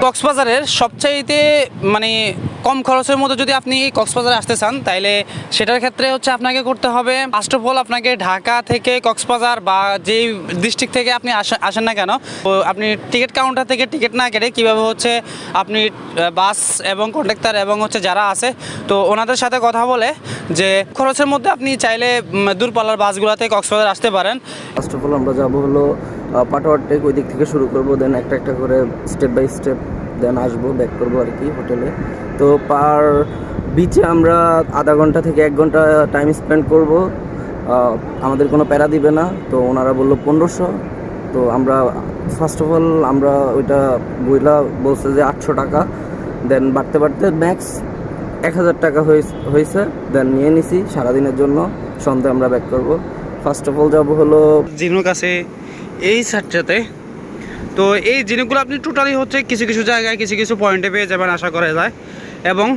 কক্সবাজারের সবচাইতে মানে কম খরচের মধ্যে যদি আপনি কক্সবাজারে আসতে চান তাইলে সেটার ক্ষেত্রে হচ্ছে আপনাকে করতে হবে ফার্স্ট অফ অল আপনাকে ঢাকা থেকে কক্সবাজার বা যেই ডিস্ট্রিক্ট থেকে আপনি আসেন না কেন, তো আপনি টিকিট কাউন্টার থেকে টিকিট না কেটে কীভাবে হচ্ছে আপনি বাস এবং কন্ডাক্টর এবং হচ্ছে যারা আছে তো ওনাদের সাথে কথা বলে যে খরচের মধ্যে আপনি চাইলে দূরপাল্লার বাসগুলোতে কক্সবাজার আসতে পারেন। ফার্স্ট অফ অল আমরা যাবো হলো পাটোয়ার টেক, ওই দিক থেকে শুরু করবো, দেন একটা একটা করে স্টেপ বাই স্টেপ দেন আসবো, ব্যাক করবো আর কি হোটেলে। তো পার বিচে আমরা আধা ঘন্টা থেকে 1 ঘন্টা টাইম স্পেন্ড করব, আমাদের কোনো প্যারা দিবে না। তো ওনারা বললো 1500। তো আমরা ফার্স্ট অফ অল আমরা ওইটা বইলা বলছে যে 800 টাকা, দেন বাড়তে বাড়তে ম্যাক্স 1000 টাকা হয়েছে, দেন নিয়ে নিছি সারাদিনের জন্য। সন্ধ্যে আমরা ব্যাক করব। ফার্স্ট অফ অল যাবো হলো জিনুক আছে এই সাইডটাতে। তো এই জিনিসগুলো আপনি টোটালি হচ্ছে কিছু কিছু জায়গায় কিছু কিছু পয়েন্টে পেয়ে যাবেন আশা করা যায়। এবং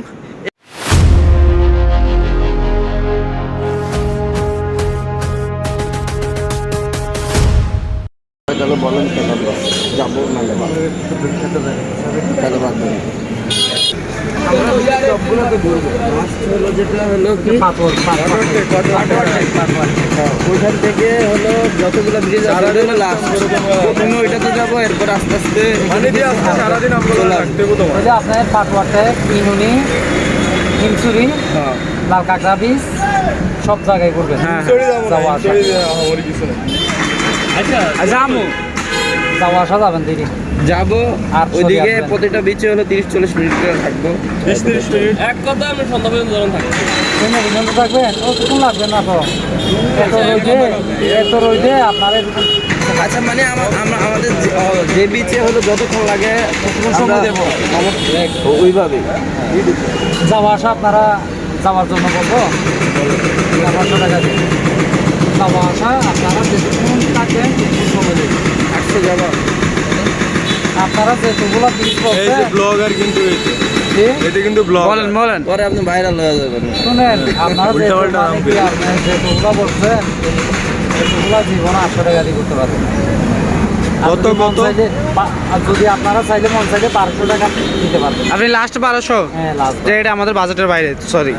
বলেন যাবো ওইখান থেকে হলো যতগুলো ব্রিজ প্রথমে ওইটাতে যাবো, এরপর আস্তে আস্তে আপনার পাটওয়াতে ইনুনি হিমসুরি লাল কাঁকড়া বীজ সব জায়গায় করবেন। যাওয়া আসা যাবেন দিদি যাবো। আর ওইদিকে প্রতিটা বিচে হলো 30-40 মিনিট করে থাকবো। 30 মিনিট এক কথা আমি সন্ধ্যা পর্যন্ত থাকবেন। কতক্ষণ লাগবে না তো এত রোদে আপনারা। আচ্ছা, মানে আমাদের যে বিচে হলো যতক্ষণ লাগে সময় দেবো ওইভাবে যাওয়া আসা আপনারা যাওয়ার জন্য বলবো 500 টাকা দিয়ে যাওয়া আসা আপনারা যেটুকুন থাকবেন সময় দেবেন। আসতে যাবো আপনারা যেটুকুলো বীজ ব্লগার কিন্তু এটা কিন্তু ব্লগ বলেন পরে আপনি ভাইরাল হয়ে যাবেন। শুনেন আপনারা যেটুকুলো বলছেন সেটুকুলো জীবনে 800 টাকা দিয়ে করতে পারবেন। যদি আপনারা চাইলে মন চাইলে 1200 টাকা দিতে পারবেন। আপনি লাস্ট 1200? হ্যাঁ লাস্ট। এটা আমাদের বাজেটের বাইরে, সরি।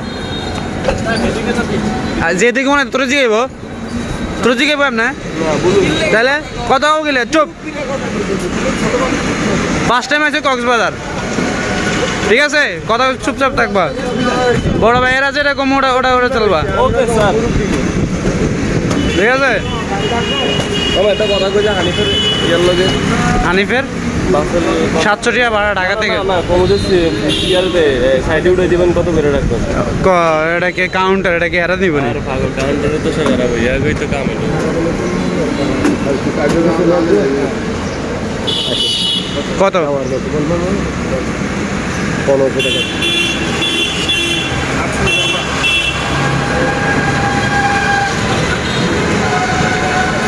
যেদিকে মনে তোর জিগাইব আপনার তাহলে কথাও গেলে চুপ। ফার্স্ট টাইম আছে কক্সবাজার, ঠিক আছে? কথা চুপচাপ থাকবা। বড় ভাইয়েরা যেরকম ওটা চলবা, ঠিক আছে? হানিফের 700 টাকা ভাড়া ঢাকা থেকে। সাইডে উঠে দিবেন কত করে রাখবেন? এটা কি কাউন্টার? এটা কি হারা দিবেন? কাউন্টারে তো সে তো কাম কত? 1500 টাকা।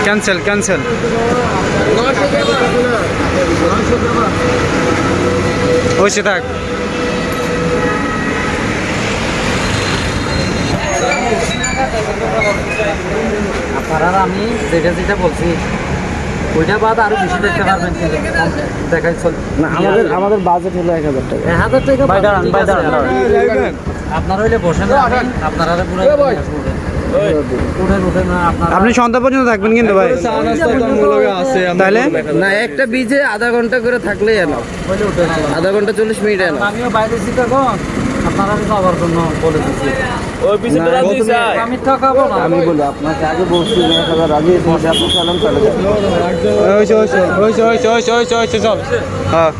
ক্যান্সেল। হয়েছে থাক। আপনারা আমি যেটা বলছি ওইটা বাদ আরো বেশি দেখতে পারবেন। দেখাই চল না, আমাদের বাজেট হলো 1000 টাকা। 1000 টাকা আপনারা হইলে বসেন, আপনারা আপনি সন্ধ্যা পর্যন্ত থাকবেন কিন্তু ভাই, তাহলে না একটা বিচে আধা ঘন্টা করে থাকলেই এলো, আধা ঘন্টা 40 মিনিট এলো। আমিও বাইরে চিন্তা আপনারা যাওয়ার জন্য বলে দিচ্ছি। আমি ঠকাবো না। আমি বলি আপনাকে আগে বলছি 1000 রাজি আছে, আপনি চালান চলে যাবেন। চল। হ্যাঁ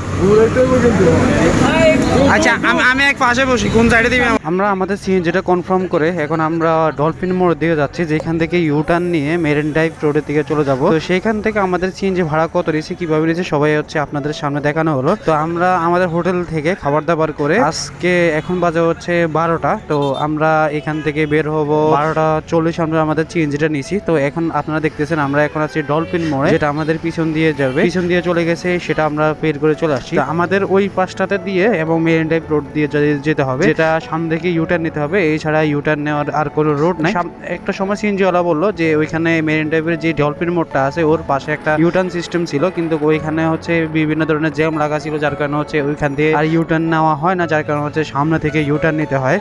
আচ্ছা, আমি এক পাশে বসি, কোন সাইডে দিবি? আমরা আমাদের সিএনজিটা কনফার্ম করে এখন আমরা ডলফিন মোড়ের দিকে যাচ্ছি, যেখান থেকে ইউটার্ন নিয়ে মেরিন ড্রাইভ রোডের দিকে চলে যাব। তো সেখান থেকে আমাদের সিএনজি ভাড়া কত রয়েছে, কিভাবে রয়েছে সবাই হচ্ছে আপনাদের সামনে দেখানো হলো। তো আমরা আমাদের হোটেল থেকে খাবার দাবার করে আজকে এখন বাজে হচ্ছে 12টা। তো আমরা এখান থেকে বের হব 12:40। আমরা আমাদের সিএনজিটা নিয়েছি। তো এখন আপনারা দেখতেছেন আমরা এখন আছি ডলফিন মোড়ে, যেটা আমাদের পিছন দিয়ে যাবে, পিছন দিয়ে চলে গেছে, সেটা আমরা বের করে চলে আসছি। আমাদের ওই পাশটাতে দিয়ে এবং মেরিন ড্রাইভ রোড দিয়ে যেতে হবে, যেটা সামনে থেকে ইউটার্ন নিতে হবে, এছাড়া ইউটার্ন নেওয়ার আর কোনো রোড নাই। একটা সময় সিএনজিওয়ালা বললো যে ওইখানে মেরিন ড্রাইভের যে ডলফিন মোড়টা আছে ওর পাশে একটা ইউটার্ন সিস্টেম ছিল, কিন্তু ওইখানে হচ্ছে বিভিন্ন ধরনের জ্যাম লাগা ছিল, যার কারণে হচ্ছে ওইখান দিয়ে আর ইউটার্ন নেওয়া হয় না, যার কারণে হচ্ছে সামনে থেকে ইউটার্ন নিতে হয়।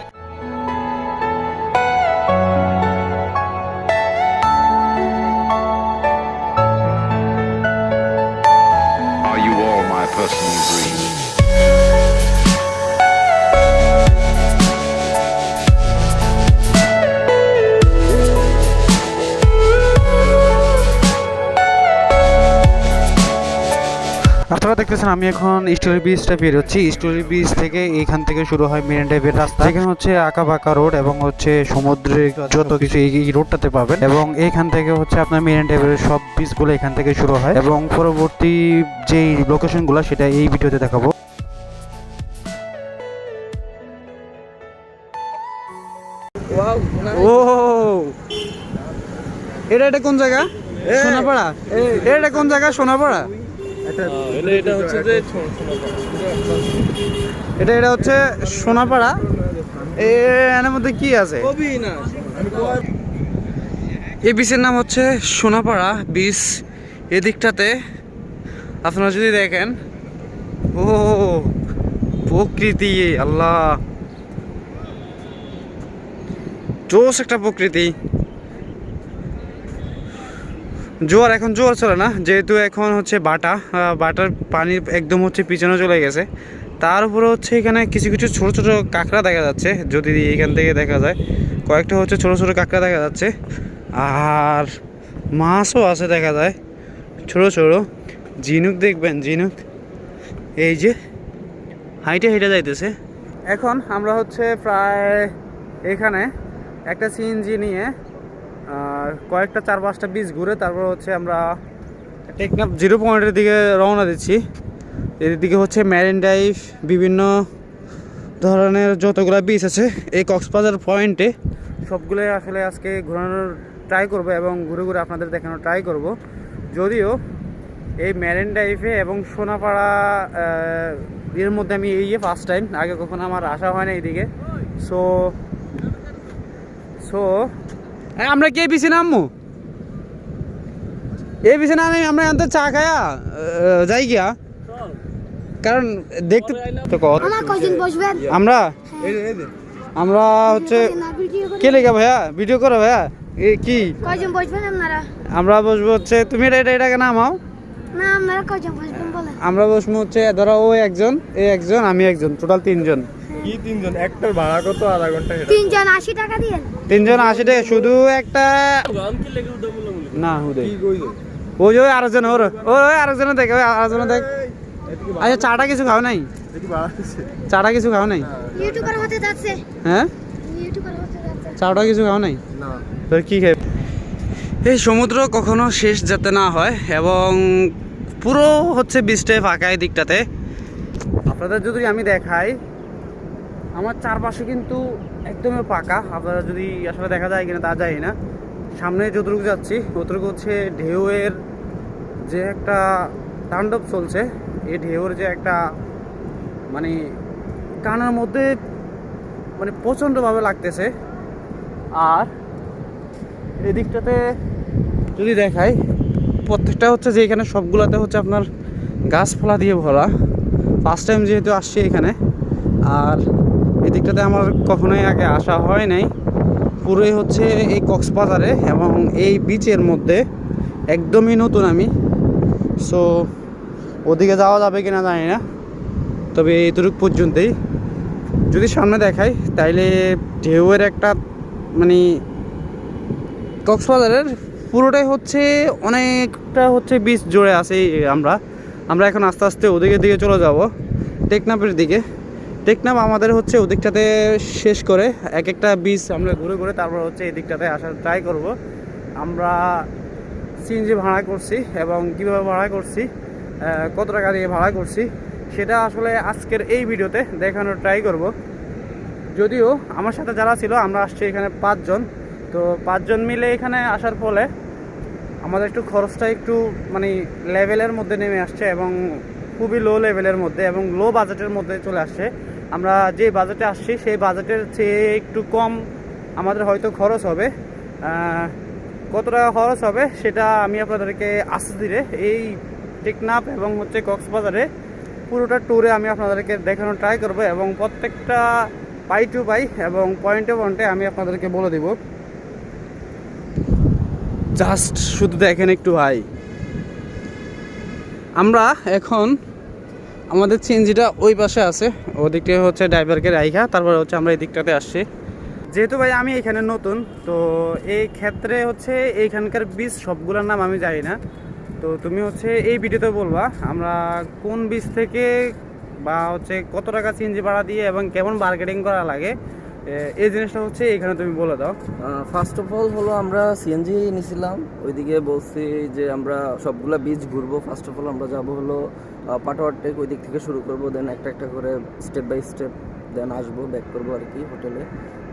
Are you all my personal dreams? আপনারা দেখতেছেন আমি এখন স্টোরি ব্রিজটা বেরোচ্ছি। স্টোরি ব্রিজ থেকে এইখান থেকে শুরু হয় মেরিন ড্রাইভের রাস্তা, এখানে হচ্ছে আঁকা বাঁকা রোড এবং হচ্ছে সমুদ্রের যত কিছু এই রোডটাতে পাবেন, এবং এইখান থেকে হচ্ছে আপনার মেরিন ড্রাইভের সব ব্রিজগুলো এখান থেকে শুরু হয়, এবং পরবর্তী যেই লোকেশনগুলো সেটা এই ভিডিওতে দেখাবো। ও এটা কোন জায়গা? সোনাপাড়া? এটা কোন জায়গা? সোনাপাড়া? এটা হচ্ছে যে এটা হচ্ছে সোনাপাড়া। এর মধ্যে কি আছে? এই বিচের নাম হচ্ছে সোনাপাড়া বিচ। এদিকটাতে আপনারা যদি দেখেন, ও প্রকৃতি, আল্লাহ জোশ একটা প্রকৃতি। জোয়ার এখন জোয়ার চলে না, যেহেতু এখন হচ্ছে বাটার পানি একদম হচ্ছে পিছনে চলে গেছে। তার উপরে হচ্ছে এখানে কিছু কিছু ছোট ছোট কাঁকড়া দেখা যাচ্ছে, যদি এখান থেকে দেখা যায় কয়েকটা হচ্ছে ছোট ছোট কাঁকড়া দেখা যাচ্ছে, আর মাছও আছে দেখা যায় ছোট ছোট। ঝিনুক দেখবেন, ঝিনুক এই যে হাইটে হেঁটে যাইতেছে। এখন আমরা হচ্ছে প্রায় এখানে একটা সিএনজি নিয়ে আর কয়েকটা 4-5টা বিচ ঘুরে তারপর হচ্ছে আমরা টেকনাফ 0 পয়েন্টের দিকে রওনা দিচ্ছি। এদিকে হচ্ছে মেরিন ড্রাইভ, বিভিন্ন ধরনের যতগুলো বিচ আছে এই কক্সবাজার পয়েন্টে সবগুলোই আসলে আজকে ঘোরানোর ট্রাই করব এবং ঘুরে ঘুরে আপনাদের দেখানোর ট্রাই করব। যদিও এই মেরিন ড্রাইভে এবং সোনাপাড়া এর মধ্যে আমি এই ফার্স্ট টাইম, আগে কখনো আমার আসা হয় না এইদিকে। সো আমরা কে বিছি নামবো? এই বিছি নামে আমরা আনতে চা খায়া যাই গিয়া, কারণ দেখতে আমরা হচ্ছে কে লেগে ভাইয়া ভিডিও করো ভাইয়া কি আমরা বসবো হচ্ছে, তুমি এটাকে নামাও, আমরা বসবো হচ্ছে ধরো ও একজন, এই একজন, আমি একজন, টোটাল 3 জন। কি 3 জন? একটার ভাড়া কত? আধা ঘন্টা? 3 জন 80 টাকা দিয়ে। 3 জন 80 টাকা শুধু একটা না হুদে ওই যে আরেকজন ওই আরেকজন দেখ, ওই আরেকজন দেখ। আচ্ছা চাটা কিছু খাও নাই? চাটা কিছু খাও নাই? ইউটিউবার হতে যাচ্ছে। হ্যাঁ ইউটিউবার হতে যাচ্ছে। চাটা কিছু খাও নাই? না। তোর কি খাই? এই সমুদ্র কখনো শেষ যাতে না হয়, এবং পুরো হচ্ছে বিচটায় ফাঁকা এই দিকটাতে। আপনাদের যদি আমি দেখাই, আমার চারপাশে কিন্তু একদমই পাকা, আপনারা যদি আসলে দেখা যায় কিনা তা যায় না। সামনে যতটুকু যাচ্ছি ততটুকু হচ্ছে ঢেউয়ের যে একটা তাণ্ডব চলছে, এই ঢেউয়ের যে একটা মানে কানের মধ্যে মানে প্রচণ্ডভাবে লাগতেছে। আর এদিকটাতে যদি দেখাই, প্রত্যেকটা হচ্ছে যে এখানে সবগুলোতে হচ্ছে আপনার গাছপালা দিয়ে ভরা। ফার্স্ট টাইম যেহেতু আসছি এখানে, আর এদিকটাতে আমার কখনোই আগে আসা হয় নাই। পুরোই হচ্ছে এই কক্সবাজারে এবং এই বিচের মধ্যে একদমই নতুন আমি। সো ওদিকে যাওয়া যাবে কিনা জানি না, তবে এইটুকু পর্যন্তই। যদি সামনে দেখাই তাইলে ঢেউয়ের একটা মানে কক্সবাজারের পুরোটাই হচ্ছে অনেকটা হচ্ছে বিচ জুড়ে আছে। আমরা এখন আস্তে আস্তে ওদিকের দিকে চলে যাব, টেকনাফের দিকে। টেকনাফ আমাদের হচ্ছে ওদিকটাতে শেষ করে এক একটা বিচ আমরা ঘুরে ঘুরে তারপর হচ্ছে এই দিকটাতে আসার ট্রাই করব। আমরা সিএনজি ভাড়া করছি এবং কীভাবে ভাড়া করছি, কত টাকা দিয়ে ভাড়া করছি, সেটা আসলে আজকের এই ভিডিওতে দেখানোর ট্রাই করব। যদিও আমার সাথে যারা ছিল, আমরা আসছি এখানে 5 জন। তো 5 জন মিলে এখানে আসার ফলে আমাদের একটু খরচটা একটু মানে লেভেলের মধ্যে নেমে আসছে, এবং খুবই লো লেভেলের মধ্যে এবং লো বাজেটের মধ্যে চলে আসছে। আমরা যে বাজেটে আসছি সেই বাজেটের চেয়ে একটু কম আমাদের হয়তো খরচ হবে। কত টাকা খরচ হবে সেটা আমি আপনাদেরকে আস্তে ধীরে এই টেকনাফ এবং হচ্ছে কক্সবাজারে পুরোটা ট্যুরে আমি আপনাদেরকে দেখানোর ট্রাই করব এবং প্রত্যেকটা পাই টু পাই এবং পয়েন্টে পয়েন্টে আমি আপনাদেরকে বলে দেব। জাস্ট শুধু দেখেন একটু ভাই, আমরা এখন আমাদের সিএনজিটা ওই পাশে আছে, ওদিকটা হচ্ছে ড্রাইভারকে রাইখা তারপরে হচ্ছে আমরা এই দিকটাতে আসছি। যেহেতু ভাই আমি এখানে নতুন, তো এই ক্ষেত্রে হচ্ছে এইখানকার বীজ সবগুলোর নাম আমি জানি না। তো তুমি হচ্ছে এই ভিডিওতে বলবা আমরা কোন বীজ থেকে বা হচ্ছে কত টাকা সিএনজি ভাড়া দিয়ে এবং কেমন মার্কেটিং করা লাগে, এই জিনিসটা হচ্ছে এখানে তুমি বলে দাও। ফার্স্ট অফ অল হলো আমরা সিএনজি নিয়েছিলাম, ওইদিকে বলছি যে আমরা সবগুলা বীজ ঘুরবো। ফার্স্ট অফ অল আমরা যাবো হলো পাটোয়ার টেক, ওই দিক থেকে শুরু করবো, দেন একটা একটা করে স্টেপ বাই স্টেপ দেন আসবো, ব্যাক করবো আর কি হোটেলে।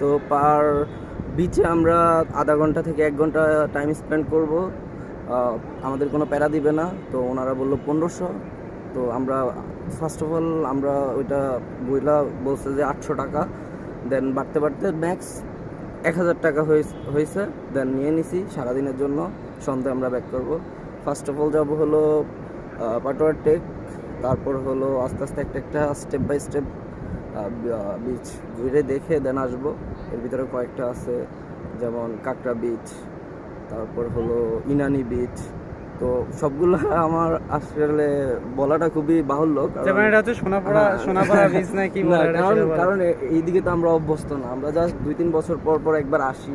তো পার বিচে আমরা আধা ঘন্টা থেকে 1 ঘন্টা টাইম স্পেন্ড করব, আমাদের কোনো প্যারা দিবে না। তো ওনারা বললো 1500। তো আমরা ফার্স্ট অফ অল আমরা ওইটা বইলা বলছে যে 800 টাকা, দেন বাড়তে বাড়তে ম্যাক্স 1000 টাকা হয়েছে, দেন নিয়ে নিছি সারাদিনের জন্য। সন্ধ্যে আমরা ব্যাক করব। ফার্স্ট অফ অল যাবো হলো পাটোয়ার টেক, তারপর হলো আস্তে আস্তে একটা একটা স্টেপ বাই স্টেপ বিচ ঘুরে দেখে দেন আসবো। এর ভিতরে কয়েকটা আছে, যেমন কাঁকড়া বিচ, তারপর হলো ইনানি বিচ। তো সবগুলো আমার আসলে বলাটা খুবই বাহুল্য, যেমন এটা হচ্ছে সোনাপাড়া বীজ না কি বলে এটা, কারণ এইদিকে তো আমরা অভ্যস্ত না। আমরা জাস্ট 2-3 বছর পর পর একবার আসি,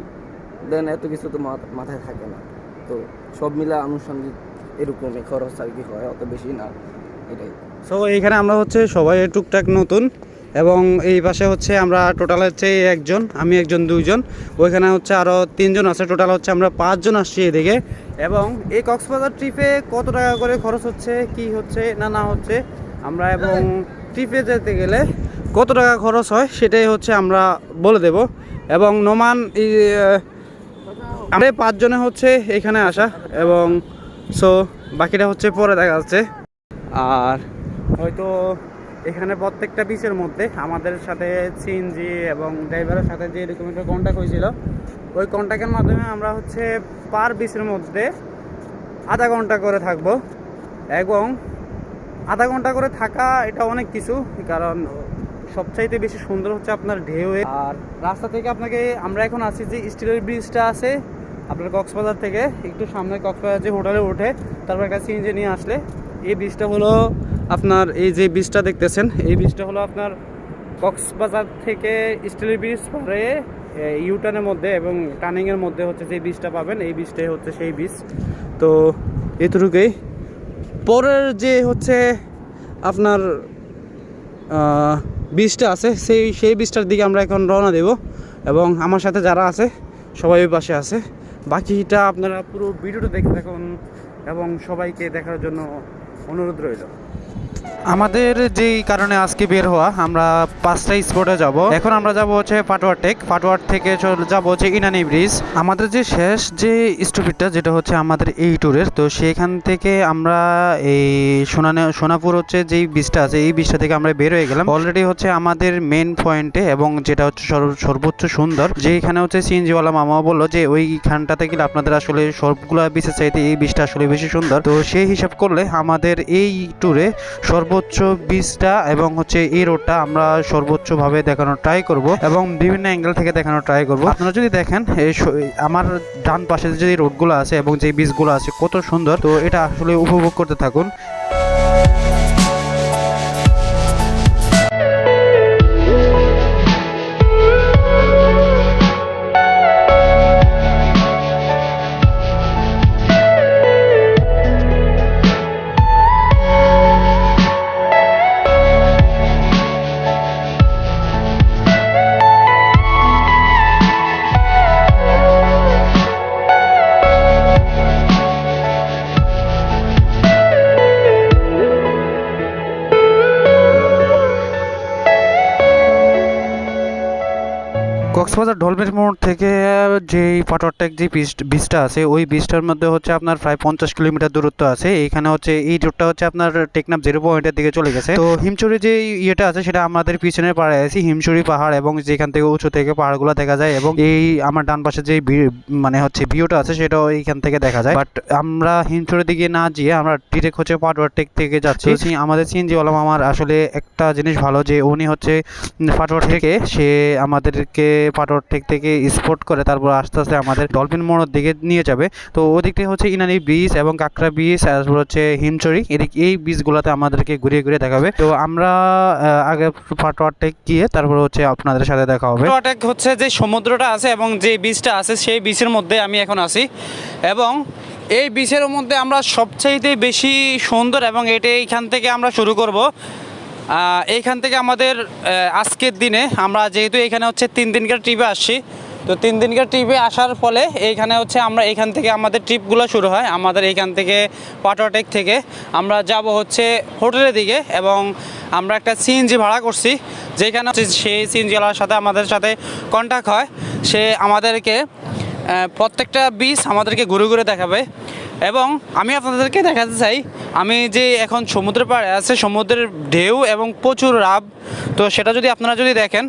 দেন এত কিছু তো মাথায় থাকে না। তো সব মিলে আনুষঙ্গিক এরকমই খরচ আর কি হয়, অত বেশি না, এটাই। সো এইখানে আমরা হচ্ছে সবাই টুকটাক নতুন, এবং এই পাশে হচ্ছে আমরা টোটাল হচ্ছে একজন, আমি একজন, 2 জন, ওইখানে হচ্ছে আরও 3 জন আছে, টোটাল হচ্ছে আমরা 5 জন আসছি এদিকে। এবং এই কক্সবাজার ট্রিপে কত টাকা করে খরচ হচ্ছে, কি হচ্ছে না হচ্ছে আমরা, এবং ট্রিপে যেতে গেলে কত টাকা খরচ হয় সেটাই হচ্ছে আমরা বলে দেব। এবং নোমান আমরা 5 জনে হচ্ছে এখানে আসা, এবং সো বাকিটা হচ্ছে পরে দেখা যাচ্ছে। আর হয়তো এখানে প্রত্যেকটা বিচের মধ্যে আমাদের সাথে সিএনজি এবং ড্রাইভারের সাথে যে এরকম একটা কন্ট্যাক্ট হয়েছিল, ওই কন্ট্যাক্টের মাধ্যমে আমরা হচ্ছে পার বিচের মধ্যে আধা ঘন্টা করে থাকবো। এবং আধা ঘন্টা করে থাকা এটা অনেক কিছু, কারণ সবচাইতে বেশি সুন্দর হচ্ছে আপনার ঢেউ। আর রাস্তা থেকে আপনাকে, আমরা এখন আছি যে স্টিলের ব্রিজটা আছে আপনার কক্সবাজার থেকে একটু সামনে, কক্সবাজার যে হোটেলে উঠে তারপর একটা সিএনজি নিয়ে আসলে এই ব্রিজটা হলো আপনার, এই যে ব্রিজটা দেখতেছেন এই ব্রিজটা হলো আপনার কক্সবাজার থেকে স্টিলের ব্রিজ পরে ইউটার্নের মধ্যে এবং টার্নিংয়ের মধ্যে হচ্ছে যে ব্রিজটা পাবেন, এই ব্রিজটাই হচ্ছে সেই ব্রিজ। তো এতটুকুই। পরের যে হচ্ছে আপনার ব্রিজটা আছে সেই ব্রিজটার দিকে আমরা এখন রওনা দেব, এবং আমার সাথে যারা আছে সবাই ওই পাশে আছে। বাকিটা আপনারা পুরো ভিডিওটা দেখে থাকুন এবং সবাইকে দেখার জন্য অনুরোধ রইল। আমাদের যেই কারণে আজকে বের হওয়া, আমরা 5টা স্পটে যাব। এখন আমরা যাব হচ্ছে পাটোয়ার টেক, পাটোয়ার থেকে যাব হচ্ছে ইনানি ব্রিজ। আমাদের যে শেষ যে স্টপেজটা যেটা হচ্ছে আমাদের এই ট্যুরের, তো সেখান থেকে আমরা এই সোনাপুর হচ্ছে যেই ব্রিজটা আছে এই ব্রিজটা থেকে আমরা বের হয়ে গেলাম অলরেডি হচ্ছে আমাদের মেন পয়েন্টে, এবং যেটা হচ্ছে সর্বোচ্চ সুন্দর, যেখানে হচ্ছে সিএনজিওয়ালা মামা বললো যে ওইখানটাতে গেলে আপনাদের আসলে সবগুলা ব্রিজের চাইতে এই ব্রিজটা আসলে বেশি সুন্দর। তো সেই হিসাব করলে আমাদের এই ট্যুরে সর্বোচ্চ বীজটা এবং হচ্ছে এই রোডটা আমরা সর্বোচ্চভাবে দেখানোর ট্রাই করব এবং বিভিন্ন অ্যাঙ্গেল থেকে দেখানোর ট্রাই করব। আপনারা যদি দেখেন আমার ডান পাশে যে রোডগুলো আছে এবং যে বীজগুলো আছে কত সুন্দর, তো এটা আসলে উপভোগ করতে থাকুন। কক্সবাজার ডলফিন মোড় থেকে যেই পাটওয়ারটেক যে বিচটা আছে ওই বিচটার মধ্যে হচ্ছে আপনার প্রায় 50 কিলোমিটার দূরত্ব আছে। এইখানে হচ্ছে এই রুটটা হচ্ছে আপনার টেকনাফ 0 পয়েন্টের দিকে চলে গেছে। তো হিমচুরি যে ইয়েটা আছে সেটা আমাদের পিছনের পাড়ায় আছে হিমচুরি পাহাড়, এবং যেখান থেকে উঁচু থেকে পাহাড়গুলো দেখা যায়, এবং এই আমার ডান পাশে যে মানে হচ্ছে ভিউটা আছে সেটাও এইখান থেকে দেখা যায়। বাট আমরা হিমচুরির দিকে না গিয়ে আমরা ডিরেক্ট হচ্ছে পাটওয়ারটেক থেকে যাচ্ছি। আমাদের সিএনজি ওয়ালা আমার আসলে একটা জিনিস ভালো যে উনি হচ্ছে পাটওয়ারটেক থেকে সে আমাদেরকে পাটওয়ারটেক থেকে স্পট করে তারপর আস্তে আস্তে আমাদের ডলফিন মোড়ের দিকে নিয়ে যাবে। তো ওদিকটা হচ্ছে ইনানি বিচ এবং কাঁকড়া বিচ, তারপর হচ্ছে হিমচুরি, এই বিচগুলোতে আমাদেরকে ঘুরিয়ে ঘুরিয়ে দেখাবে। তো আমরা আগে পাটওয়ারটেক গিয়ে তারপর হচ্ছে আপনাদের সাথে দেখা হবে। পাটওয়ারটেক হচ্ছে যে সমুদ্রটা আছে এবং যে বিচটা আছে সেই বিচের মধ্যে আমি এখন আছি, এবং এই বিচের মধ্যে আমরা সবচাইতে বেশি সুন্দর, এবং এইখান থেকে আমরা শুরু করব। এইখান থেকে আমাদের আজকের দিনে আমরা যেহেতু এখানে হচ্ছে 3 দিনকার ট্রিপে আসছি, তো 3 দিনকার ট্রিপে আসার ফলে এইখানে হচ্ছে আমরা এখান থেকে আমাদের ট্রিপগুলো শুরু হয়। আমাদের এইখান থেকে পাটওয়ারটেক থেকে আমরা যাব হচ্ছে হোটেলের দিকে, এবং আমরা একটা সিএনজি ভাড়া করছি, যেখানে হচ্ছে সেই সিএনজিওয়ালার সাথে আমাদের সাথে কন্ট্যাক্ট হয়। সে আমাদেরকে প্রত্যেকটা বিচ আমাদেরকে ঘুরে ঘুরে দেখাবে। এবং আমি আপনাদেরকে দেখাতে চাই, আমি যে এখন সমুদ্রের পাড়ে আছে, সমুদ্রের ঢেউ এবং প্রচুর রাব, তো সেটা যদি আপনারা দেখেন,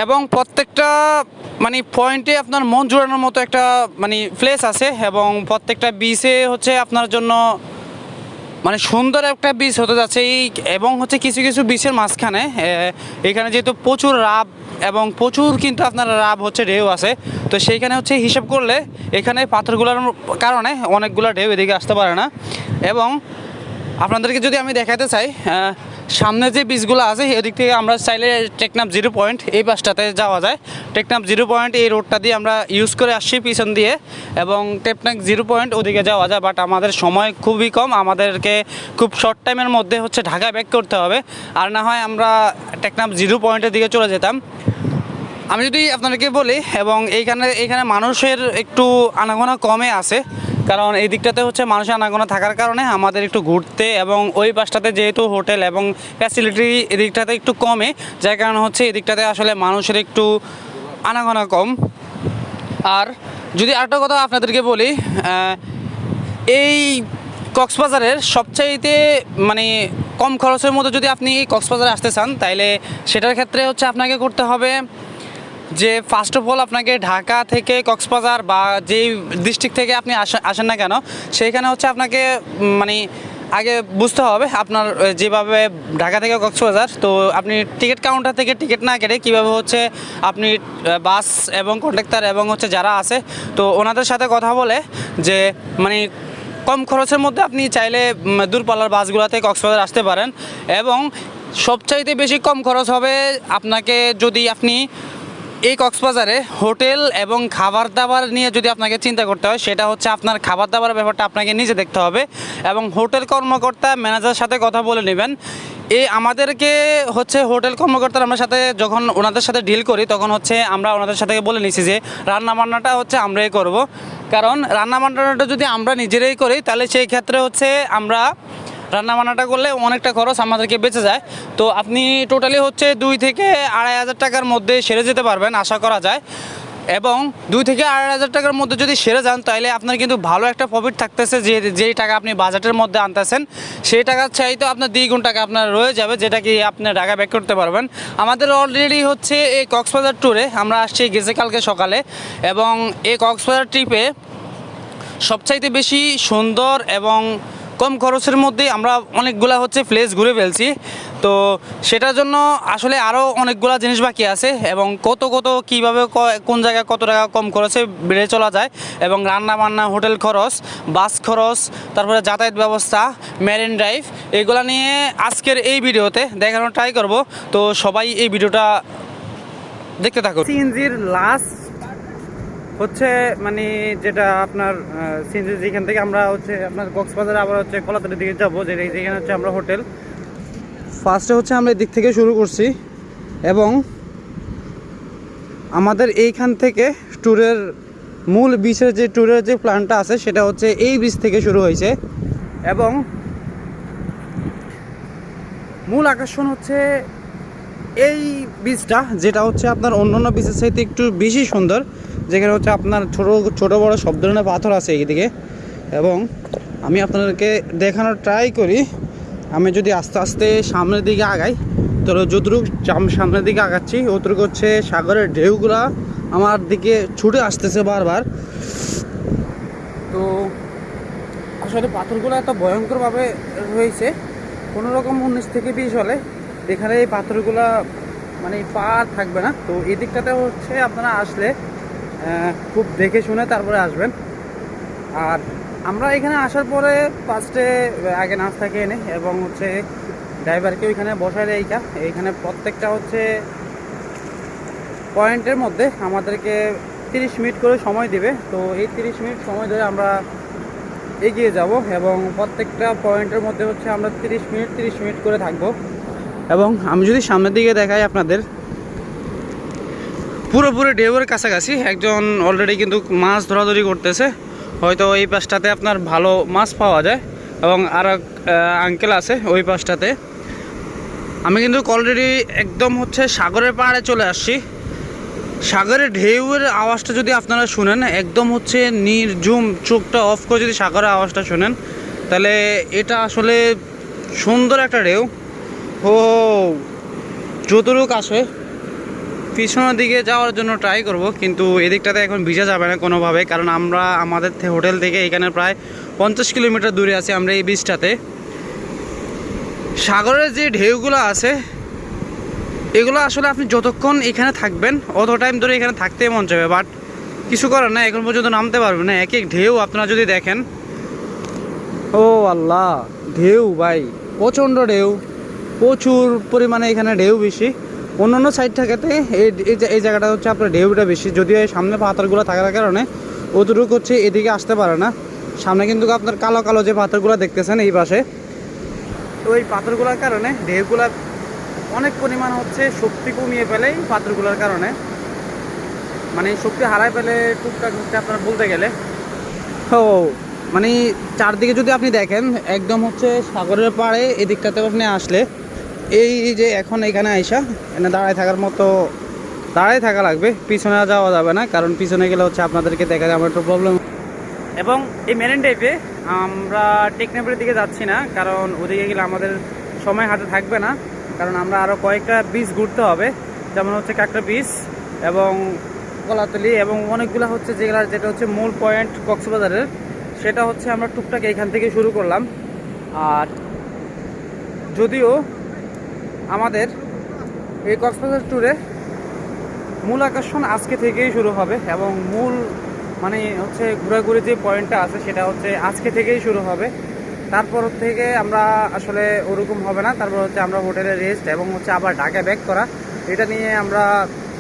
এবং প্রত্যেকটা মানে পয়েন্টে আপনার মন জোড়ানোর মতো একটা মানে প্লেস আছে, এবং প্রত্যেকটা বিচে হচ্ছে আপনার জন্য মানে সুন্দর একটা বিচ হতে যাচ্ছে। এবং হচ্ছে কিছু কিছু বিচের মাঝখানে এখানে যেহেতু প্রচুর রাব এবং প্রচুর কিন্তু আপনার রাব হচ্ছে ঢেউ আছে, তো সেইখানে হচ্ছে হিসাব করলে এখানে পাথরগুলোর কারণে অনেকগুলো ঢেউ এদিকে আসতে পারে না। এবং আপনাদেরকে যদি আমি দেখাতে চাই, সামনে যে বিচগুলো আছে এদিক থেকে আমরা চাইলে টেকনাফ 0 পয়েন্ট এই পাশটাতে যাওয়া যায়। টেকনাফ 0 পয়েন্ট এই রোডটা দিয়ে আমরা ইউজ করে আসছি পিছন দিয়ে, এবং টেকনাফ 0 পয়েন্ট ওদিকে যাওয়া যায়। বাট আমাদের সময় খুবই কম, আমাদেরকে খুব শর্ট টাইমের মধ্যে হচ্ছে ঢাকা ব্যাক করতে হবে, আর না হয় আমরা টেকনাফ 0 পয়েন্টের দিকে চলে যেতাম। আমি যদি আপনাদেরকে বলি, এবং এইখানে মানুষের একটু আনাগোনা কমে আছে, কারণ এই দিকটাতে হচ্ছে মানুষের আনাগোনা থাকার কারণে আমাদের একটু ঘুরতে, এবং ওই পাশটাতে যেহেতু হোটেল এবং ফ্যাসিলিটি এদিকটাতে একটু কমে, যার কারণে হচ্ছে এদিকটাতে আসলে মানুষের একটু আনাগোনা কম। আর যদি আরেকটা কথা আপনাদেরকে বলি, এই কক্সবাজারের সবচাইতে মানে কম খরচের মধ্যে যদি আপনি কক্সবাজারে আসতে চান, তাইলে সেটার ক্ষেত্রে হচ্ছে আপনাকে করতে হবে যে ফার্স্ট অফ অল আপনাকে ঢাকা থেকে কক্সবাজার বা যেই ডিস্ট্রিক্ট থেকে আপনি আসেন না কেন, সেইখানে হচ্ছে আপনাকে মানে আগে বুঝতে হবে আপনার যেভাবে ঢাকা থেকে কক্সবাজার, তো আপনি টিকিট কাউন্টার থেকে টিকিট না কেটে কীভাবে হচ্ছে আপনি বাস এবং কন্ডাক্টর এবং হচ্ছে যারা আছে তো ওনাদের সাথে কথা বলে যে মানে কম খরচের মধ্যে আপনি চাইলে দূরপাল্লার বাসগুলোতে কক্সবাজার আসতে পারেন। এবং সবচাইতে বেশি কম খরচ হবে আপনাকে যদি আপনি এই কক্সবাজারে হোটেল এবং খাবার দাবার নিয়ে যদি আপনাকে চিন্তা করতে হয়, সেটা হচ্ছে আপনার খাবার দাবার ব্যাপারটা আপনাকে নিজে দেখতে হবে, এবং হোটেল কর্মকর্তা ম্যানেজারের সাথে কথা বলে নেবেন। আমাদেরকে হচ্ছে হোটেল কর্মকর্তার আমরা সাথে যখন ওনাদের সাথে ডিল করি, তখন হচ্ছে আমরা ওনাদের সাথে বলে নিছি যে রান্নাবান্নাটা হচ্ছে আমরাই করব, কারণ রান্নাবান্নাটা যদি আমরা নিজেরাই করি তাহলে সেই ক্ষেত্রে হচ্ছে আমরা রান্নাবান্নাটা করলে অনেকটা খরচ আমাদেরকে বেঁচে যায়। তো আপনি টোটালি হচ্ছে 2 থেকে 2,500 টাকার মধ্যে সেরে যেতে পারবেন আশা করা যায়। এবং 2 থেকে 2,500 টাকার মধ্যে যদি সেরে যান, তাহলে আপনার কিন্তু ভালো একটা প্রফিট থাকতেছে, যেই টাকা আপনি বাজেটের মধ্যে আনতেছেন সেই টাকার চাইতে আপনার 2 গুণ টাকা আপনার রয়ে যাবে, যেটা কি আপনি ঢাকা ব্যাক করতে পারবেন। আমাদের অলরেডি হচ্ছে এই কক্সবাজার ট্যুরে আমরা আসছি গেছে কালকে সকালে, এবং এই কক্সবাজার ট্রিপে সবচাইতে বেশি সুন্দর এবং কম খরচের মধ্যে আমরা অনেকগুলা হচ্ছে প্লেস ঘুরে ফেলছি। তো সেটার জন্য আসলে আরও অনেকগুলা জিনিস বাকি আছে, এবং কত কীভাবে কোন জায়গায় কত টাকা কম খরচে বেড়ে চলা যায়, এবং রান্না বান্না, হোটেল খরচ, বাস খরচ, তারপরে যাতায়াত ব্যবস্থা, মেরিন ড্রাইভ, এগুলা নিয়ে আজকের এই ভিডিওতে দেখানোর ট্রাই করব। তো সবাই এই ভিডিওটা দেখতে থাকুন। সিএনজির লাস্ট হচ্ছে মানে যেটা আপনার সিএনজি যেখান থেকে আমরা হচ্ছে আপনার কক্সবাজারে আবার হচ্ছে কলাতলির দিকে যাবো, যেখানে হচ্ছে আমরা হোটেল ফার্স্টে হচ্ছে আমরা এদিক থেকে শুরু করছি, এবং আমাদের এইখান থেকে ট্যুরের মূল বিচের যে ট্যুরের যে প্ল্যানটা আছে সেটা হচ্ছে এই বিচ থেকে শুরু হয়েছে, এবং মূল আকর্ষণ হচ্ছে এই বীজটা যেটা হচ্ছে আপনার অন্যান্য বীজের চাইতে একটু বেশি সুন্দর, যেখানে হচ্ছে আপনার ছোট বড় সব ধরনের পাথর আছে এইদিকে। এবং আমি আপনাদেরকে দেখানোর ট্রাই করি, আমি যদি আস্তে আস্তে সামনের দিকে আগাই, তো যতটুকু সামনের দিকে আগাচ্ছি অতটুকু হচ্ছে সাগরের ঢেউগুলা আমার দিকে ছুটে আসতেছে বারবার। তো আসলে পাথরগুলো এত ভয়ঙ্করভাবে রয়েছে, কোনো রকম 19 থেকে 20 হলে এখানে এই পাথরগুলো মানে পার থাকবে না। তো এই দিকটাতে হচ্ছে আপনারা আসলে খুব দেখে শুনে তারপরে আসবেন। আর আমরা এখানে আসার পরে ফার্স্টে আগে নাস্তা খেয়ে নিই এবং হচ্ছে ড্রাইভারকে ওইখানে বসায় দেয়। এইখানে প্রত্যেকটা হচ্ছে পয়েন্টের মধ্যে আমাদেরকে 30 মিনিট করে সময় দিবে। তো এই 30 মিনিট সময় ধরে আমরা এগিয়ে যাব এবং প্রত্যেকটা পয়েন্টের মধ্যে হচ্ছে আমরা 30 মিনিট করে থাকবো। এবং আমি যদি সামনের দিকে দেখাই আপনাদের, পুরোপুরি ঢেউয়ের কাছাকাছি একজন অলরেডি কিন্তু মাছ ধরাধরি করতেছে। হয়তো এই পাশটাতে আপনার ভালো মাছ পাওয়া যায় এবং আর আঙ্কেল আছে ওই পাশটাতে। আমি কিন্তু অলরেডি একদম হচ্ছে সাগরের পাড়ে চলে আসছি। সাগরের ঢেউয়ের আওয়াজটা যদি আপনারা শুনেন, একদম হচ্ছে নির্ঝুম, চোখটা অফ করে যদি সাগরের আওয়াজটা শুনেন, তাহলে এটা আসলে সুন্দর একটা ঢেউ। ও যতটুক আসে পিছনের দিকে যাওয়ার জন্য ট্রাই করব, কিন্তু এদিকটাতে এখন ভিজা যাবে না কোনোভাবে, কারণ আমরা আমাদের হোটেল থেকে এখানে প্রায় 50 কিলোমিটার দূরে আছি আমরা এই বিচটাতে। সাগরের যে ঢেউগুলো আছে এগুলো আসলে আপনি যতক্ষণ এখানে থাকবেন অত টাইম ধরে এখানে থাকতে মন চাইবে, বাট কিছু করার না, এখন পর্যন্ত নামতে পারবেন না। এক এক ঢেউ আপনারা যদি দেখেন, ও আল্লাহ, ঢেউ ভাই প্রচণ্ড ঢেউ, প্রচুর পরিমাণে এখানে ঢেউ বেশি। অন্যান্য সাইড থাকাতে এই জায়গাটা হচ্ছে আপনার ঢেউটা বেশি, যদিও এই সামনে পাথরগুলো থাকার কারণে অতটুকু হচ্ছে এদিকে আসতে পারে না। সামনে কিন্তু আপনার কালো কালো যে পাথরগুলো দেখতেছেন এই পাশে, তো এই পাথরগুলোর কারণে ঢেউগুলা অনেক পরিমাণ হচ্ছে শক্তি কমিয়ে ফেলে এই পাথরগুলোর কারণে, মানে শক্তি হারায় ফেলে টুকটাক হচ্ছে আপনার বলতে গেলে। ও মানে চারদিকে যদি আপনি দেখেন, একদম হচ্ছে সাগরের পাড়ে এদিকটাতে আপনি আসলে এই যে এখন এখানে আইসা এখানে দাঁড়ায় থাকার মতো দাঁড়ায় থাকা লাগবে, পিছনে যাওয়া যাবে না, কারণ পিছনে গেলে হচ্ছে আপনাদেরকে দেখা যাবে একটু প্রবলেম। এবং এই মেরিন ড্রাইভে আমরা টেকনাফের দিকে যাচ্ছি না, কারণ ওদিকে গেলে আমাদের সময় হাতে থাকবে না, কারণ আমরা আরও কয়েকটা বিচ ঘুরতে হবে, যেমন হচ্ছে কাঁকড়া বিচ এবং কলাতলি এবং অনেকগুলো হচ্ছে যেটা হচ্ছে মূল পয়েন্ট কক্সবাজারের, সেটা হচ্ছে আমরা টুকটাক এখান থেকে শুরু করলাম। আর যদিও আমাদের এই কক্সবাজার ট্যুরে মূল আকর্ষণ আজকে থেকেই শুরু হবে এবং মূল মানে হচ্ছে ঘোরাঘুরি যে পয়েন্টটা আছে সেটা হচ্ছে আজকে থেকেই শুরু হবে। তারপর থেকে আমরা আসলে ওরকম হবে না, তারপর হচ্ছে আমরা হোটেলে রেস্ট এবং হচ্ছে আবার ঢাকা ব্যাক করা, এটা নিয়ে আমরা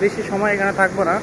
বেশি সময় এখানে থাকবো না।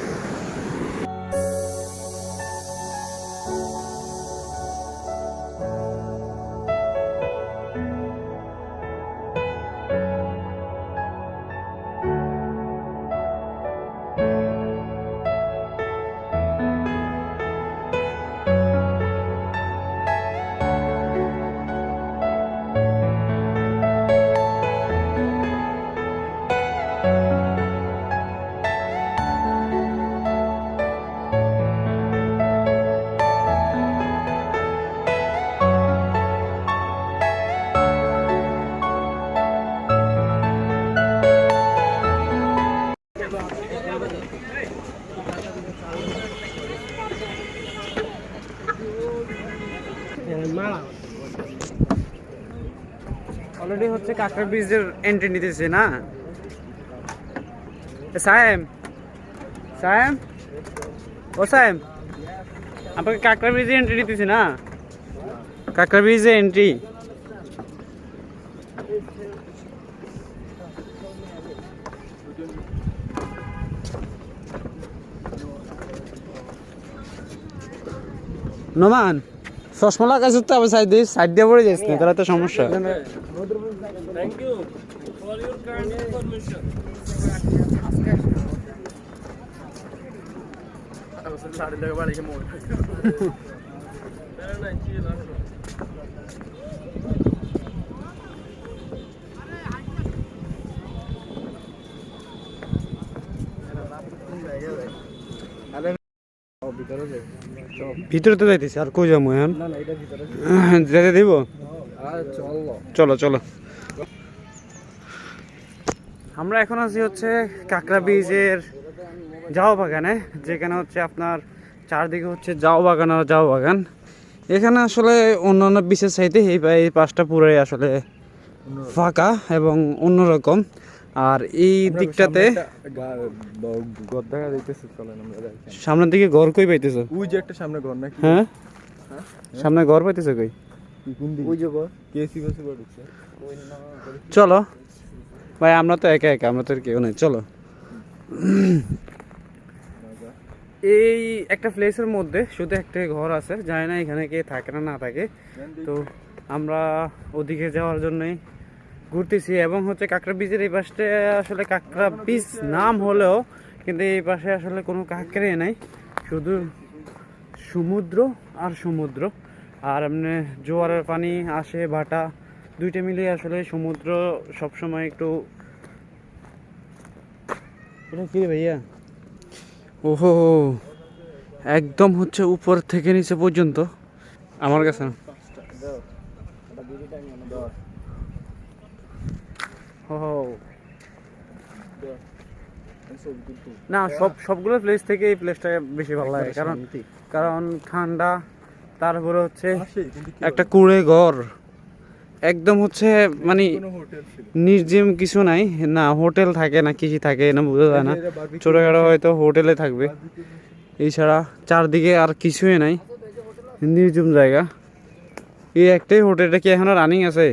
অলরেডি হচ্ছে কাঁকড়া ব্রিজের এন্ট্রি নিতেছে না সায়েম, সায়েম ও সায়েম, আপনাকে কাঁকড়া ব্রিজে এন্ট্রি নিতেছে না, কাঁকড়া ব্রিজে এন্ট্রি। নোমান চশমা লাগাইছো তো, আবার সাইড দিয়ে পড়ে যাস না, তাহলে তো সমস্যা। Thank you for your kind information. সাড়ে টাকা বাড়ি মোড় ভিতরে তো যাইতেছি, আর কই যাবো এখন? না না এটা ভিতরে যেতে দিব? আর চলো চলো চলো। আমরা এখন আছি হচ্ছে কাঁকড়া বীজের জাও বাগানে, যেখানে হচ্ছে আপনার চারদিকে হচ্ছে জাও বাগান আর জাও বাগান। এখানে আসলে অন্যান্য বিচের চাইতে এই পাশটা পুরোই আসলে ফাঁকা এবং অন্যরকম। আর এই দিকটাতে ঘর দেখা যাইতেছে, চলেন আমরা যাই। সামনের দিকে ঘর কই পাইতেছো? ওই যে একটা সামনে ঘর নাকি? হ্যাঁ সামনে ঘর পাইতেছো কই? কোন দিকে? ওই যে ঘর কেসি বসে পড়ছে। চলো ভাই, আমরা তো একা একা, আমরা তো আর কেউ নেই, চলো। এই একটা প্লেসের মধ্যে শুধু একটা ঘর আছে, জানি না এখানে কে থাকে না থাকে। তো আমরা ওদিকে যাওয়ার জন্যই ঘুরতেছি। এবং হচ্ছে কাঁকড়া বীজের এই পাশে আসলে কাঁকড়া বীজ নাম হলেও কিন্তু এই পাশে আসলে কোনো কাঁকড়ে নাই, শুধু সমুদ্র আর সমুদ্র। আর এমনি জোয়ারের পানি আসে, ভাটা, দুইটা মিলিয়ে আসলে সমুদ্র সবসময় একটু। এটা কি রে ভাইয়া? ওহো, একদম হচ্ছে উপর থেকে নিচে পর্যন্ত আমার কাছে না। না, সবগুলো প্লেস থেকে এই প্লেসটা বেশি ভালো লাগে, কারণ ঠান্ডা, তারপরে হচ্ছে একটা কুড়ে ঘর, একদম হচ্ছে মানে নির্জিম কিছু নাই, না হোটেল থাকে না কিছু থাকে না বোঝা যায় না। ছোটখাটো হয়তো হোটেলে থাকবে, এছাড়া চারদিকে আর কিছুই নাই, নির্জম জায়গা। এই একটাই হোটেলটা কি এখনো রানিং আছে?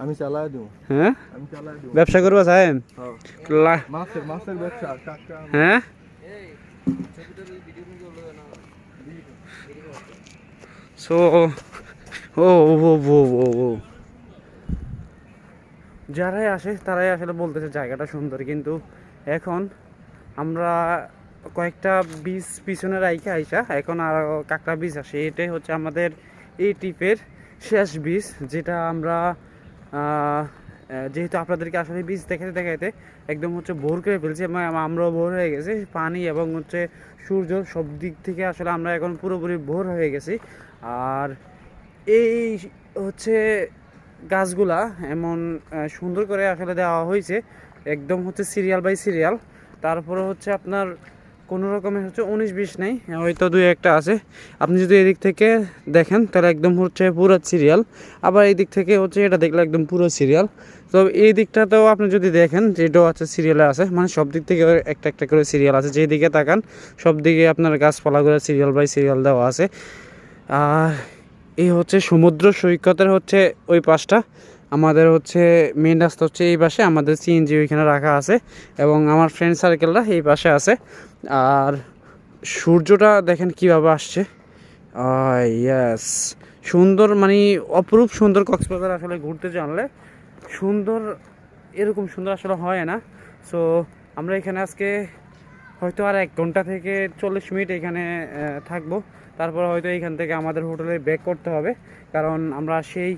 আমি চালাই দেব। হ্যাঁ, আমি চালাই দেব। ব্যবসা করবা সাহেব? মাছের ব্যবসা, কাঁকড়া। হ্যাঁ, সো ও ও ও ও ও ও যারাই আসে তারাই আসলে বলতেছে জায়গাটা সুন্দর, কিন্তু এখন আমরা কয়েকটা বীজ পিছনে রাইখে আইসা এখন আর কাঁকড়া বীজ আসে। এটাই হচ্ছে আমাদের এই ট্রিপের শেষ বীজ, যেটা আমরা যেহেতু আপনাদেরকে আসলে বীজ দেখাতে দেখাতে একদম হচ্ছে ভোর করে ফেলছি, এবং আমরাও ভোর হয়ে গেছি, পানি এবং হচ্ছে সূর্য সব দিক থেকে আসলে আমরা এখন পুরোপুরি ভোর হয়ে গেছি। আর এই হচ্ছে গাছগুলা এমন সুন্দর করে আসলে দেওয়া হয়েছে, একদম হচ্ছে সিরিয়াল বাই সিরিয়াল। তারপরে হচ্ছে আপনার কোনো রকমের হচ্ছে 19-20 নেই, হয়তো 2-1টা আছে। আপনি যদি এদিক থেকে দেখেন তাহলে একদম হচ্ছে পুরো সিরিয়াল, আবার এই দিক থেকে হচ্ছে এটা দেখলে একদম পুরো সিরিয়াল। তো এই দিকটাতেও আপনি যদি দেখেন যেটাও আছে সিরিয়ালে আছে, মানে সব দিক থেকে একটা একটা করে সিরিয়াল আছে, যেদিকে তাকান সব দিকে আপনার গাছপালাগুলো সিরিয়াল বাই সিরিয়াল দেওয়া আছে। আর এই হচ্ছে সমুদ্র সৈকতের হচ্ছে ওই পাশটা, আমাদের হচ্ছে মেন রাস্তা হচ্ছে এই পাশে, আমাদের সিএনজি ওইখানে রাখা আছে এবং আমার ফ্রেন্ড সার্কেলরা এই পাশে আছে। আর সূর্যটা দেখেন কীভাবে আসছে, ইয়াস সুন্দর, মানে অপরূপ সুন্দর। কক্সবাজার আসলে ঘুরতে জানলে সুন্দর, এরকম সুন্দর আসলে হয় না। সো আমরা এখানে আজকে হয়তো আর 1 ঘন্টা থেকে 40 মিনিট এখানে থাকবো, তারপর হয়তো এইখান থেকে আমাদের হোটেলে ব্যাক করতে হবে, কারণ আমরা সেই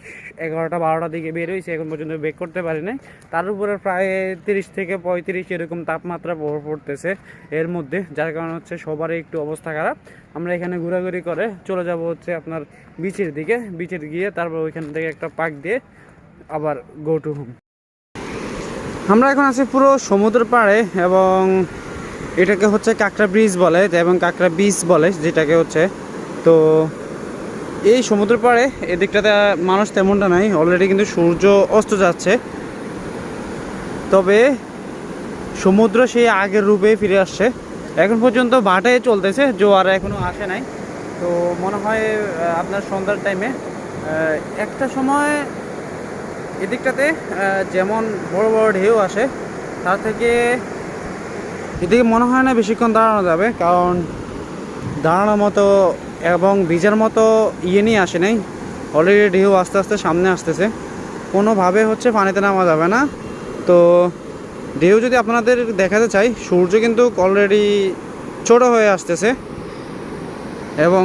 11টা-12টার দিকে বের হয়েছি, এখন পর্যন্ত ব্যাক করতে পারি নাই। তার উপরে প্রায় 30 থেকে 35 এরকম তাপমাত্রা পড়তেছে এর মধ্যে, যার কারণে হচ্ছে সবারই একটু অবস্থা খারাপ। আমরা এখানে ঘোরাঘুরি করে চলে যাব হচ্ছে আপনার বিচের দিকে, বিচে গিয়ে তারপর ওইখান থেকে একটা পাক দিয়ে আবার গো টু হোম। আমরা এখন আছি পুরো সমুদ্র পাড়ে, এবং এটাকে হচ্ছে কাঁকড়া ব্রিজ বলে এবং কাঁকড়া বিচ বলে যেটাকে হচ্ছে। তো এই সমুদ্র পাড়ে এদিকটাতে মানুষ তেমনটা নাই, অলরেডি কিন্তু সূর্য অস্ত যাচ্ছে, তবে সমুদ্র সেই আগের রূপে ফিরে আসছে। এখন পর্যন্ত ভাটায় চলতেছে, জোয়ার এখনও আসে নাই। তো মনে হয় আপনার সন্ধ্যার টাইমে একটা সময় এদিকটাতে যেমন বড় বড় ঢেউ আসে, তার থেকে এদিকে মনে হয় না বেশিক্ষণ দাঁড়ানো যাবে, কারণ দাঁড়ানোর মতো এবং ভিজার মতো নিয়ে আসে নাই। অলরেডি ঢেউ আস্তে আস্তে সামনে আসতেছে, কোনোভাবে হচ্ছে পানিতে নামা যাবে না। তো ঢেউ যদি আপনাদের দেখাতে চাই, সূর্য কিন্তু অলরেডি ছোট হয়ে আসতেছে, এবং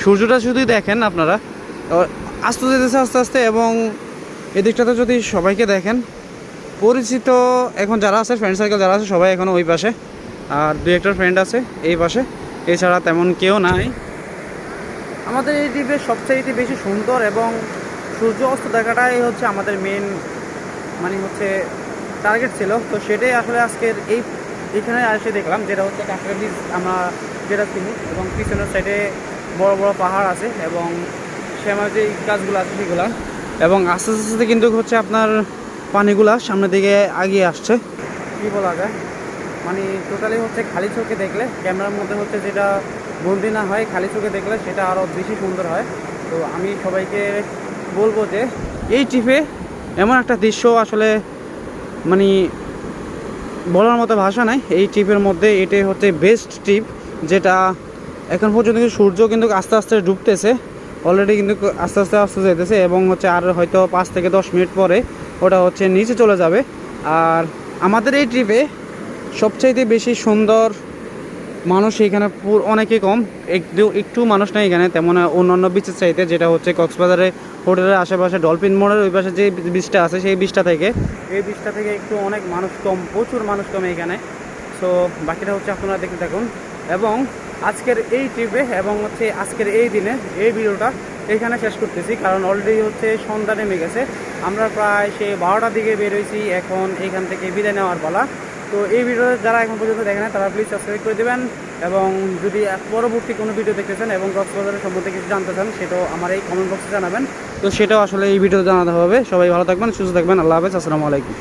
সূর্যটা যদি দেখেন আপনারা আস্তে যেতেছে আস্তে আস্তে। এবং এদিকটাতে যদি সবাইকে দেখেন, পরিচিত এখন যারা আছে ফ্রেন্ড সার্কেল যারা আছে সবাই এখন ওই পাশে, আর 2-1টা ফ্রেন্ড আছে এই পাশে। এছাড়া তেমন কেউ নাই। আমাদের এই ট্রিপের সবচাইতে বেশি সুন্দর এবং সূর্য অস্ত দেখাটাই হচ্ছে আমাদের মেন মানে হচ্ছে টার্গেট ছিল। তো সেটাই আসলে আজকের এইখানে এসে দেখলাম, যেটা হচ্ছে কাঁকড়া ব্রিজ আমরা যেটা চিনি, এবং পিছনের সাইডে বড় বড় পাহাড় আছে এবং শ্যামার যে গাছগুলো আছে সেগুলা, এবং আস্তে আস্তে কিন্তু হচ্ছে আপনার পানিগুলা সামনের দিকে আগিয়ে আসছে। কী বলা যায়, মানে টোটালি হচ্ছে খালি চোখে দেখলে, ক্যামেরার মধ্যে হচ্ছে যেটা বন্দি না হয়, খালি চোখে দেখলে সেটা আরও বেশি সুন্দর হয়। তো আমি সবাইকে বলবো যে এই ট্রিপে এমন একটা দৃশ্য আসলে মানে বলার মতো ভাষা নাই। এই ট্রিপের মধ্যে এটাই হচ্ছে বেস্ট ট্রিপ, যেটা এখন পর্যন্ত কিন্তু সূর্য কিন্তু আস্তে আস্তে ডুবতেছে, অলরেডি কিন্তু আস্তে আস্তে আস্তে যেতেছে, এবং হচ্ছে আর হয়তো 5 থেকে 10 মিনিট পরে ওটা হচ্ছে নিচে চলে যাবে। আর আমাদের এই ট্রিপে সবচাইতে বেশি সুন্দর মানুষ এখানে অনেকই কম, একটু মানুষ নেই এখানে তেমন অন্যান্য বিচের চাইতে, যেটা হচ্ছে কক্সবাজারে হোটেলের আশেপাশে ডলফিন মোড়ের ওই পাশে যে বিচটা আছে সেই বিচটা থেকে একটু অনেক মানুষ কম, প্রচুর মানুষ কম এখানে। সো বাকিটা হচ্ছে আপনারা দেখতে থাকুন। এবং আজকের এই ট্রিপে এবং হচ্ছে আজকের এই দিনে এই ভিডিওটা এখানে শেষ করতেছি, কারণ অলরেডি হচ্ছে সন্ধ্যা নেমে গেছে। আমরা প্রায় সেই 12টার দিকে বের হয়েছি, এখন এইখান থেকে বিদায় নেওয়ার পালা। তো এই ভিডিওটা যারা এখন পর্যন্ত দেখেন তারা প্লিজ সাবস্ক্রাইব করে দেবেন, এবং যদি পরবর্তী কোনো ভিডিও দেখতে চান এবং কক্সবাজারের সম্বন্ধে কিছু জানতে চান সেটাও আমার এই কমেন্ট বক্সে জানাবেন। তো সেটাও আসলে এই ভিডিওতে জানাতে হবে। সবাই ভালো থাকবেন, সুস্থ থাকবেন। আল্লাহ হাফেজ, আসসালামু আলাইকুম।